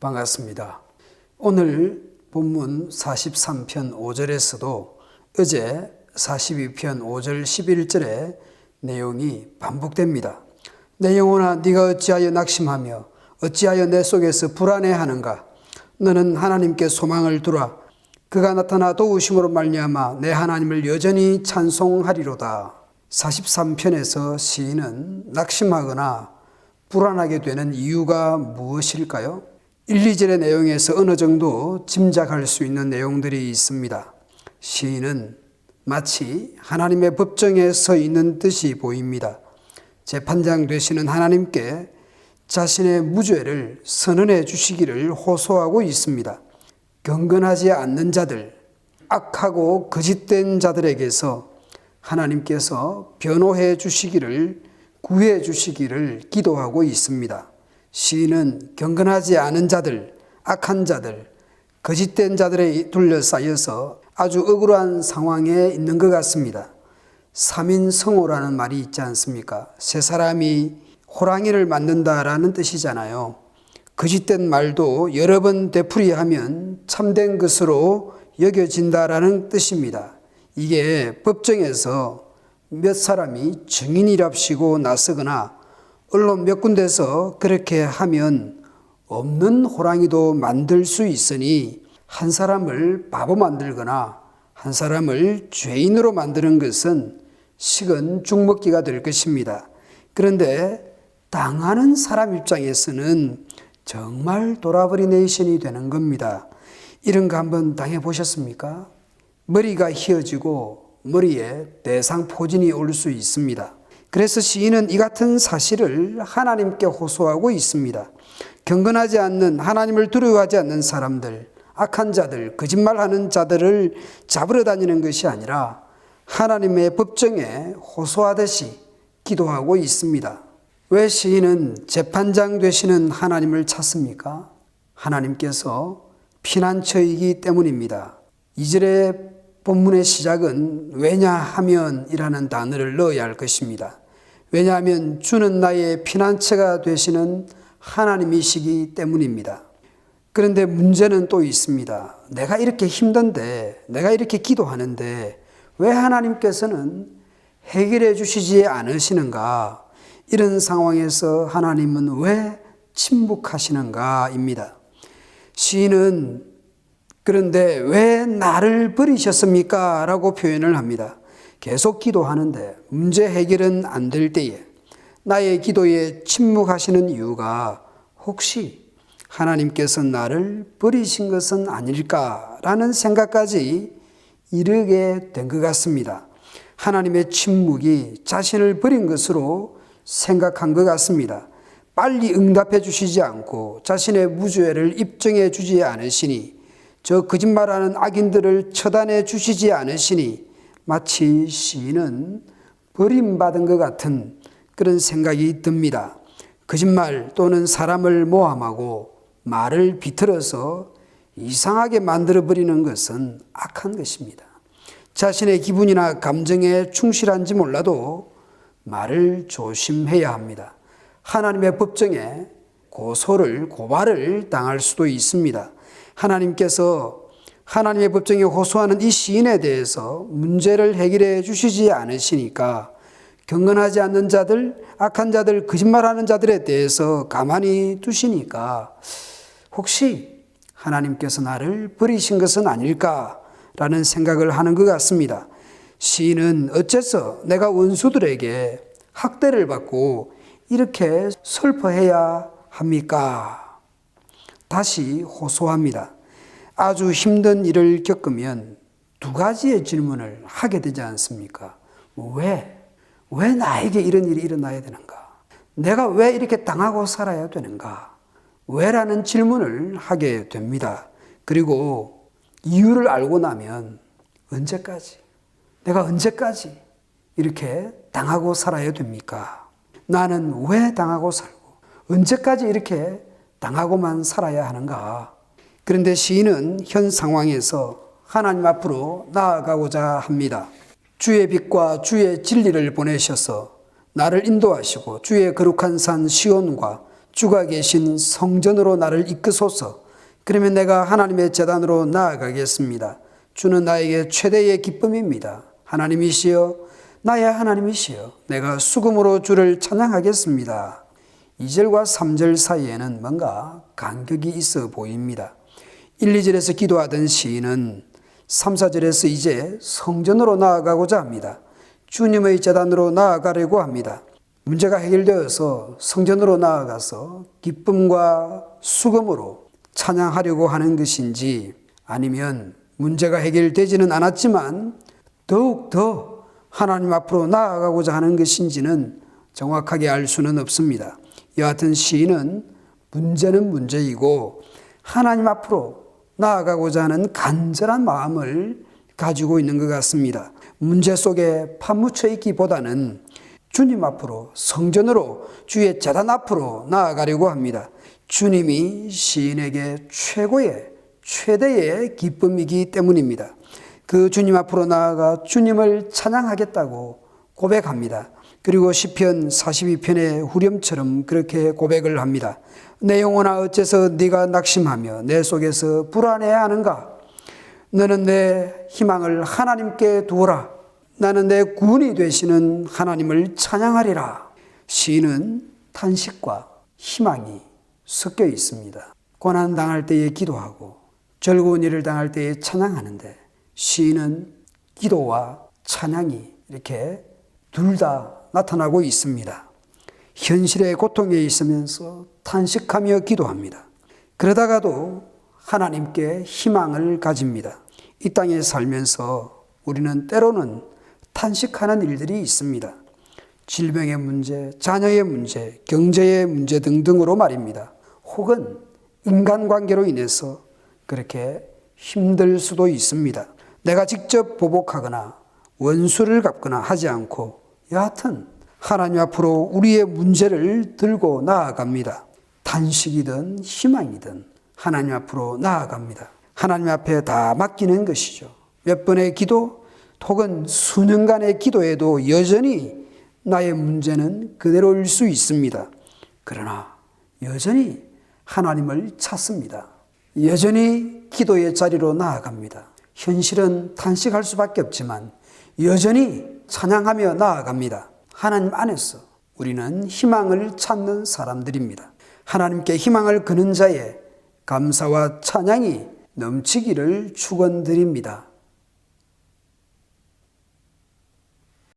반갑습니다. 오늘 본문 43편 5절에서도 어제 42편 5절 11절의 내용이 반복됩니다. 내 영혼아 네가 어찌하여 낙심하며 어찌하여 내 속에서 불안해하는가. 너는 하나님께 소망을 두라. 그가 나타나 도우심으로 말미암아 내 하나님을 여전히 찬송하리로다. 43편에서 시인은 낙심하거나 불안하게 되는 이유가 무엇일까요? 1, 2절의 내용에서 어느 정도 짐작할 수 있는 내용들이 있습니다. 시인은 마치 하나님의 법정에 서 있는 듯이 보입니다. 재판장 되시는 하나님께 자신의 무죄를 선언해 주시기를 호소하고 있습니다. 경건하지 않는 자들, 악하고 거짓된 자들에게서 하나님께서 변호해 주시기를, 구해 주시기를 기도하고 있습니다. 시인은 경건하지 않은 자들, 악한 자들, 거짓된 자들에 둘러싸여서 아주 억울한 상황에 있는 것 같습니다. 삼인성호라는 말이 있지 않습니까? 세 사람이 호랑이를 만든다라는 뜻이잖아요. 거짓된 말도 여러 번 되풀이하면 참된 것으로 여겨진다라는 뜻입니다. 이게 법정에서 몇 사람이 증인이랍시고 나서거나 언론 몇 군데서 그렇게 하면 없는 호랑이도 만들 수 있으니 한 사람을 바보 만들거나 한 사람을 죄인으로 만드는 것은 식은 죽먹기가 될 것입니다. 그런데 당하는 사람 입장에서는 정말 돌아버리네이션이 되는 겁니다. 이런 거 한번 당해보셨습니까? 머리가 휘어지고 머리에 대상포진이 올 수 있습니다. 그래서 시인은 이 같은 사실을 하나님께 호소하고 있습니다. 경건하지 않는, 하나님을 두려워하지 않는 사람들, 악한 자들, 거짓말하는 자들을 잡으러 다니는 것이 아니라 하나님의 법정에 호소하듯이 기도하고 있습니다. 왜 시인은 재판장 되시는 하나님을 찾습니까? 하나님께서 피난처이기 때문입니다. 2절의 본문의 시작은 왜냐하면 이라는 단어를 넣어야 할 것입니다. 왜냐하면 주는 나의 피난처가 되시는 하나님이시기 때문입니다. 그런데 문제는 또 있습니다. 내가 이렇게 힘든데, 내가 이렇게 기도하는데 왜 하나님께서는 해결해 주시지 않으시는가? 이런 상황에서 하나님은 왜 침묵하시는가입니다. 시인은 그런데 왜 나를 버리셨습니까? 라고 표현을 합니다. 계속 기도하는데 문제 해결은 안 될 때에 나의 기도에 침묵하시는 이유가 혹시 하나님께서 나를 버리신 것은 아닐까라는 생각까지 이르게 된 것 같습니다. 하나님의 침묵이 자신을 버린 것으로 생각한 것 같습니다. 빨리 응답해 주시지 않고 자신의 무죄를 입증해 주지 않으시니, 저 거짓말하는 악인들을 처단해 주시지 않으시니 마치 시인은 버림받은 것 같은 그런 생각이 듭니다. 거짓말 또는 사람을 모함하고 말을 비틀어서 이상하게 만들어버리는 것은 악한 것입니다. 자신의 기분이나 감정에 충실한지 몰라도 말을 조심해야 합니다. 하나님의 법정에 고발을 당할 수도 있습니다. 하나님께서 하나님의 법정에 호소하는 이 시인에 대해서 문제를 해결해 주시지 않으시니까 경건하지 않는 자들, 악한 자들, 거짓말하는 자들에 대해서 가만히 두시니까 혹시 하나님께서 나를 버리신 것은 아닐까라는 생각을 하는 것 같습니다. 시인은 어째서 내가 원수들에게 학대를 받고 이렇게 슬퍼해야 합니까? 다시 호소합니다. 아주 힘든 일을 겪으면 두 가지의 질문을 하게 되지 않습니까? 왜 나에게 이런 일이 일어나야 되는가? 내가 왜 이렇게 당하고 살아야 되는가? 왜라는 질문을 하게 됩니다. 그리고 이유를 알고 나면 내가 언제까지 이렇게 당하고 살아야 됩니까? 나는 왜 당하고 살고 언제까지 이렇게 당하고만 살아야 하는가? 그런데 시인은 현 상황에서 하나님 앞으로 나아가고자 합니다. 주의 빛과 주의 진리를 보내셔서 나를 인도하시고 주의 거룩한 산 시온과 주가 계신 성전으로 나를 이끄소서. 그러면 내가 하나님의 제단으로 나아가겠습니다. 주는 나에게 최대의 기쁨입니다. 하나님이시여, 나의 하나님이시여, 내가 수금으로 주를 찬양하겠습니다. 2절과 3절 사이에는 뭔가 간격이 있어 보입니다. 1, 2절에서 기도하던 시인은 3, 4절에서 이제 성전으로 나아가고자 합니다. 주님의 제단으로 나아가려고 합니다. 문제가 해결되어서 성전으로 나아가서 기쁨과 수금으로 찬양하려고 하는 것인지, 아니면 문제가 해결되지는 않았지만 더욱 더 하나님 앞으로 나아가고자 하는 것인지는 정확하게 알 수는 없습니다. 여하튼 시인은 문제는 문제이고 하나님 앞으로 나아가고자 하는 간절한 마음을 가지고 있는 것 같습니다. 문제 속에 파묻혀 있기보다는 주님 앞으로, 성전으로, 주의 제단 앞으로 나아가려고 합니다. 주님이 시인에게 최대의 기쁨이기 때문입니다. 그 주님 앞으로 나아가 주님을 찬양하겠다고 고백합니다. 그리고 시편 42편의 후렴처럼 그렇게 고백을 합니다. 내 영혼아 어째서 네가 낙심하며 내 속에서 불안해하는가? 너는 내 희망을 하나님께 두어라. 나는 내 구원이 되시는 하나님을 찬양하리라. 시인은 탄식과 희망이 섞여 있습니다. 고난 당할 때에 기도하고 즐거운 일을 당할 때에 찬양하는데, 시인은 기도와 찬양이 이렇게 둘 다 나타나고 있습니다. 현실의 고통에 있으면서 탄식하며 기도합니다. 그러다가도 하나님께 희망을 가집니다. 이 땅에 살면서 우리는 때로는 탄식하는 일들이 있습니다. 질병의 문제, 자녀의 문제, 경제의 문제 등등으로 말입니다. 혹은 인간관계로 인해서 그렇게 힘들 수도 있습니다. 내가 직접 보복하거나 원수를 갚거나 하지 않고 여하튼 하나님 앞으로 우리의 문제를 들고 나아갑니다. 탄식이든 희망이든 하나님 앞으로 나아갑니다. 하나님 앞에 다 맡기는 것이죠. 몇 번의 기도 혹은 수년간의 기도에도 여전히 나의 문제는 그대로일 수 있습니다. 그러나 여전히 하나님을 찾습니다. 여전히 기도의 자리로 나아갑니다. 현실은 탄식할 수밖에 없지만 여전히 찬양하며 나아갑니다. 하나님 안에서 우리는 희망을 찾는 사람들입니다. 하나님께 희망을 거는 자의 감사와 찬양이 넘치기를 축원드립니다.